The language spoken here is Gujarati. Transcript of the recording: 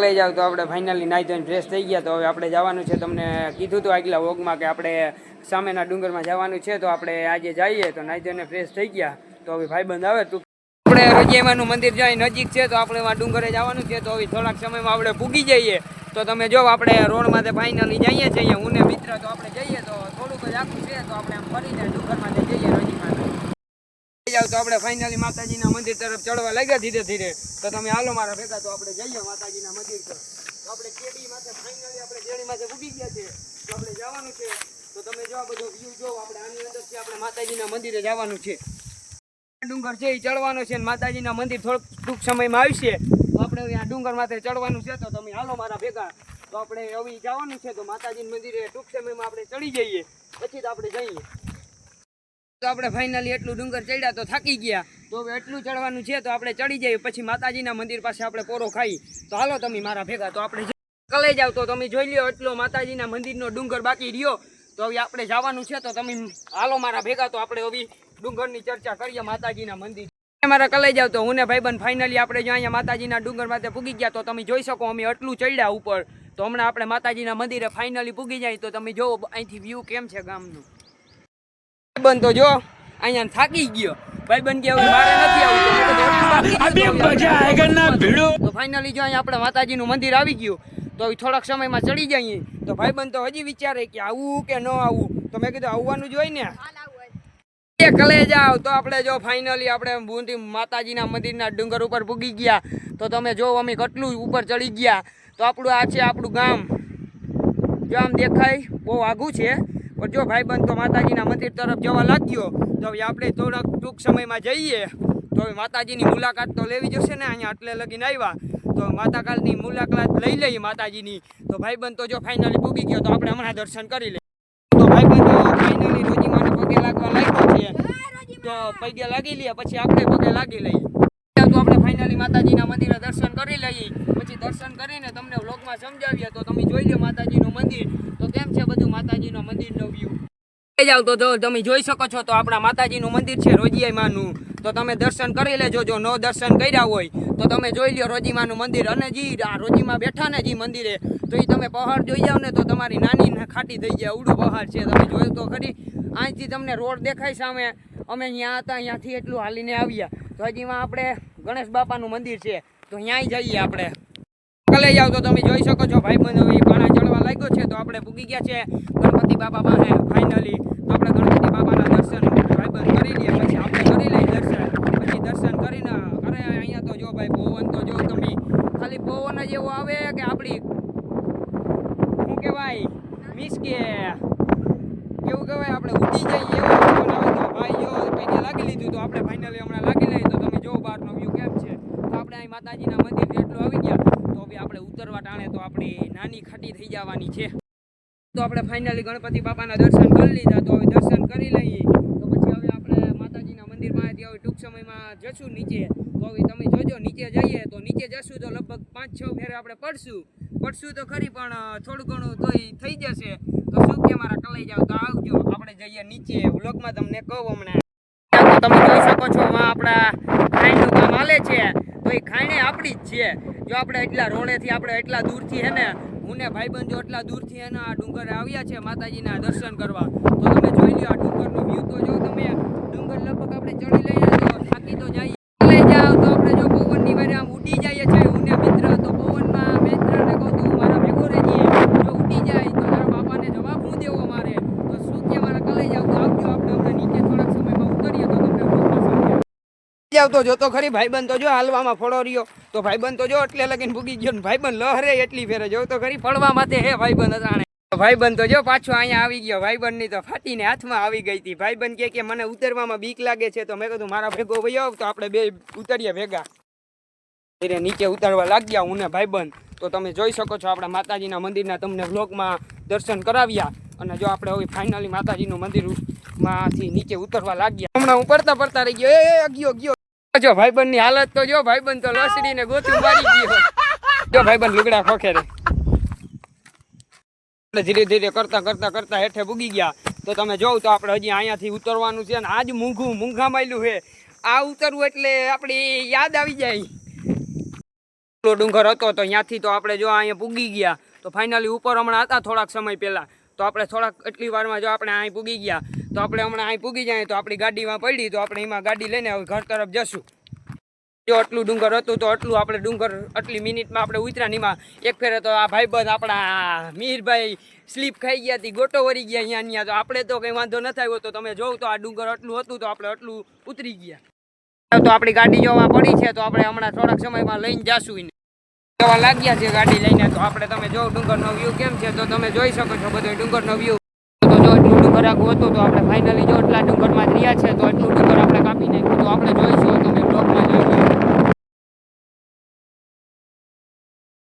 લઈ જાવ તો આપણે ફાઇનલી નાહી ધોઈને ફ્રેશ થઈ ગયા. તો હવે આપણે જવાનું છે. તમને કીધું હતું આગલા વ્લોગમાં કે આપણે સામેના ડુંગરમાં જવાનું છે. તો આપણે આજે જઈએ. તો નાહી ધોઈને ફ્રેશ થઈ ગયા. તો હવે ભાઈબંધ આવે તું આપણે રજીયામાનું મંદિર જાય નજીક છે. તો આપણે એમાં ડુંગરે જવાનું છે. તો હવે થોડાક સમયમાં આપણે પૂગી જઈએ. તો તમે જો આપણે રોડમાંથી ફાઇનલી જઈએ છીએ હું ને મિત્ર. તો આપણે જઈએ તો થોડુંક જ આખું છે. તો આપણે આમ ફરીને ડુંગરમાંથી જઈએ રજીમાં જાવ. તો આપણે ફાઇનલી માતાજીના મંદિર તરફ ચડવા લાગ્યા ધીરે ધીરે. તો તમે હાલો મારા ભેગા. તો આપણે જઈએ માતાજીના મંદિર પર. તો આપણે કેડી માથે ફાઇનલી આપણે જેડી માથે ઉભી ગયા છે. તો આપણે જવાનું છે. તો તમે જો આ બધો વ્યૂ જો આપણે આની અંદરથી આપણે માતાજીના મંદિરે જવાનું છે. ડુંગર છે એ ચડવાનો છે. માતાજીના મંદિર થોડુંક ટૂંક સમયમાં આવશે. તો આપણે આ ડુંગર માથે ચડવાનું છે. તો તમે હાલો મારા ભેગા. તો આપણે હવે જવાનું છે. તો માતાજીના મંદિરે ટૂંક સમયમાં આપણે ચડી જઈએ. પછી તો આપણે જઈએ. તો આપણે ફાઇનલી એટલું ડુંગર ચડ્યા તો થાકી ગયા. તો હવે એટલું ચડવાનું છે. તો આપણે ચડી જઈએ. પછી માતાજીના મંદિર પાસે આપણે પોરો ખાઈ. તો હાલો તમે મારા ભેગા. તો આપણે કલાઈ જાવ. તો તમે જોઈ લ્યો એટલો માતાજીના મંદિરનો ડુંગર બાકી રહ્યો. તો હવે આપણે જવાનું છે. તો તમે હાલો મારા ભેગા. તો આપણે હવે ડુંગરની ચર્ચા કરીએ માતાજીના મંદિર. મારા કલાઈ જાવ. તો હું ને ભાઈબંધ ફાઇનલી આપણે જો અહીંયા માતાજીના ડુંગર માથે પૂગી ગયા. તો તમે જોઈ શકો અમે એટલું ચડ્યા ઉપર. તો હમણાં આપણે માતાજીના મંદિરે ફાઇનલી પૂગી જાય. તો તમે જો અહીંથી વ્યૂ કેમ છે ગામનું. ભાઈબંધ તો જો અહીંયા થાકી ગયો. ભાઈબંધ કે મારે નથી આવતું. તો ફાઇનલી જો અહીંયા આપણે માતાજીનું મંદિર આવી ગયું. તો થોડાક સમયમાં ચડી જઈએ. તો ભાઈબંધ તો હજી વિચારે કે આવું કે ન આવું. તો મેં કીધું આવવાનું જ હોય ને. કલે જાવ. તો આપણે જો ફાઇનલી આપણે બુંદી માતાજીના મંદિરના ડુંગર ઉપર પૂગી ગયા. તો તમે જો અમે કેટલું ઉપર ચડી ગયા. તો આપણું આ છે આપણું ગામ. જો આમ દેખાય બહુ આઘું છે. પણ જો ભાઈબંધ તો માતાજીના મંદિર તરફ જવા લાગ્યો. તો હવે આપણે થોડાક ટૂંક સમયમાં જઈએ. તો હવે માતાજીની મુલાકાત તો લેવી જશે ને. અહીંયા એટલે લગીને આવ્યા. તો માતાકાલની મુલાકાત લઈ લઈએ માતાજીની. તો ભાઈબંધ તો જો ફાઇનલી પૂગી ગયો. તો આપણે હમણાં દર્શન કરી લઈએ. તો ભાઈબંધ તો ફાઇનલી રોજીમાને પગે લાગવા લાગ્યો છે. તો પગે લાગી લઈએ. પછી આપણે પગે લાગી લઈએ. તો આપણે ફાઇનલી માતાજીના મંદિરે દર્શન કરી લઈએ. પછી દર્શન કરીને તમને વ્લોગમાં સમજાવીએ. તો તમે જોઈ લો માતાજીનું મંદિર. તો કેમ છે બધું માતાજીનો મંદિરનો વ્યૂ. જાવ તો તમે જોઈ શકો છો. તો આપણા માતાજીનું મંદિર છે રોજીયામાનું. તો તમે દર્શન કરી લેજો. જો નો દર્શન કર્યા હોય તો તમે જોઈ લો રોજીમાનું મંદિર. અને જી આ રોજીમાં બેઠા ને જી મંદિરે. તો એ તમે પહાડ જોઈ જાવ ને. તો તમારી નાની ખાટી થઈ જાય. ઉડું પહાડ છે. તમે જોયું તો ખરી. અહીંથી તમને રોડ દેખાય સામે. અમે અહીંયા હતા. અહીંયાથી એટલું હાલીને આવ્યા. તો હજીમાં આપણે ગણેશ બાપાનું મંદિર છે. તો અહીંયા જઈએ આપણે. કલે જાવ. તો તમે જોઈ શકો છો ભાઈબંધ હવે પાણા ચડવા લાગ્યો છે. તો આપણે પૂગી ગયા છે ગણપતિ બાપા પાસે ફાઇનલી. તો આપણે ગણપતિ બાપાના દર્શન ભાઈબંધ કરી લઈએ. પછી આપણે કરી લઈએ દર્શન. પછી દર્શન કરીને અરે અહીંયા તો જો ભાઈ પવન તો જો તમે ખાલી પવન જ એવો આવે કે આપણી શું કહેવાય મીસ કે કેવું કહેવાય આપણે ઉડી જઈએ એવો પવન આવે. તો ભાઈ જો પૈને લાગી લીધું. તો આપણે ફાઇનલી હમણાં લાગી લઈએ. તો તમે જો બહારનો વ્યૂ કેમ છે. તો આપણે અહીં માતાજીના મંદિર જેટલું આવી ગયા. તો હવે આપણે ઉતરવા ટાણે તો આપણી નાની ખાટી થઈ જવાની છે. તો આપણે ફાઇનલી ગણપતિ બાપાના દર્શન કરી લીધા. તો હવે દર્શન કરી લઈએ. તો પછી હવે આપણે માતાજીના મંદિરમાંથી હવે ટૂંક સમયમાં જશું નીચે. તો હવે તમે જોજો નીચે જઈએ. તો નીચે જશું તો લગભગ 5-6 ફેરે આપણે પડશું તો ખરી. પણ થોડું ઘણું તો થઈ જશે. તો શું કે મારા કલાઈ જાવ. તો આવજો આપણે જઈએ નીચે. વ્લોગમાં તમને કહું હમણાં. તો તમે જોઈ શકો છો આપણા ખાઈનું કામ હાલે છે. તો એ ખાઈને આપણી જ છે. જો આપણે એટલા રોડેથી આપણે એટલા દૂરથી હે ને હું ને ભાઈબંધ જો એટલા દૂરથી હે ને આ ડુંગરે આવ્યા છે માતાજીના દર્શન કરવા. તો તમે જોઈ લો આ ડુંગરનો વ્યૂ. તો જો તમે ડુંગર લગભગ આપણે ચડી લઈએ તો થાકી તો જઈએ. લઈ જાવ તો આપણે જો પવનની વારે આમ ઉડી જઈએ છે હું ને મિત્ર. તો પવનમાં મિત્રને કહું તું મારા ભેગો રહેજે. જો ઉડી જાય તો તારા બાપાને જવાબ હું દેવો મારે. તો શું કે મારા કલાઈ જાવ. તો આવજો આપણે હમણાં નીચે થોડાક સમયમાં ઉતરીએ. તો તમને જાવ તો જોતો ખરી ભાઈબંધ તો જો હાલવામાં ફળો રહ્યો. તો ભાઈબંધ તો જો એટલે લગીને ભૂગી ગયો ને ભાઈબંધ લહરે એટલી ફેરે જો તો ખરી ફળવા માટે હે ભાઈબંધ અટાણે. ભાઈબંધ તો જો પાછો અહીંયા આવી ગયો. ભાઈબંધની તો ફાટીને હાથમાં આવી ગઈ હતી. ભાઈબંધ કે મને ઉતરવામાં બીક લાગે છે. તો મેં કીધું મારા ભેગો વયો. તો આપણે બે ઉતરીએ ભેગા. ધીરે નીચે ઉતરવા લાગ્યા હું ને ભાઈબંધ. તો તમે જોઈ શકો છો આપણા માતાજીના મંદિરના તમને વ્લોગમાં દર્શન કરાવ્યા. અને જો આપણે હવે ફાઇનલી માતાજીનું મંદિરમાંથી નીચે ઉતરવા લાગ્યા. હમણાં હું પડતા રહી ગયો. ગયો જો ભાઈબંધની હાલત તો જો. ભાઈબંધ તો લસડીને ગોથું મારી ગયો. જો ભાઈબંધ લુગડા ખોખે રે. ધીરે ધીરે કરતા હેઠે પૂગી ગયા. તો તમે જોવ તો આપણે હજી અહીંયાથી ઉતરવાનું છે. અને આજ મૂંઘા માયલું છે. આ ઉતરવું એટલે આપણી યાદ આવી જાય. એટલો ડુંગર હતો તો ત્યાંથી તો આપણે જો અહીંયા પૂગી ગયા તો ફાઇનલી ઉપર હમણાં હતા થોડાક સમય પહેલાં તો આપણે થોડાક એટલી વારમાં જો આપણે અહીં પૂગી ગયા તો આપણે હમણાં અહીં પૂગી જાય તો આપણી ગાડીમાં પડી તો આપણે એમાં ગાડી લઈને હવે ઘર તરફ જશું જો આટલું ડુંગર હતું તો આટલું આપણે ડુંગર આટલી મિનિટમાં આપણે ઉતર્યા એમાં એક ફેરે તો આ ભાઈબંધ આપણા મીરભાઈ સ્લીપ ખાઈ ગયા હતી ગોટો વળી ગયા અહીંયા તો આપણે તો કંઈ વાંધો નથી આવ્યો તો તમે જોવ તો આ ડુંગર આટલું હતું તો આપણે આટલું ઉતરી ગયા તો આપણી ગાડી જોવા પડી છે તો આપણે હમણાં થોડાક સમયમાં લઈને જાશું એને જવા લાગ્યા છે ગાડી લઈને તો આપણે તમે જો ડુંગરનો વ્યૂ કેમ છે તો તમે જોઈ શકો છો બધો ડુંગરનો વ્યૂ તો જો એટલું ડુંગર આગું હતું તો આપણે ફાઇનલી જો એટલા ડુંગરમાં રહ્યા છે તો એટલું ડુંગર આપણે કાપી નાખ્યું તો આપણે જોઈશું તમે બ્લોગમાં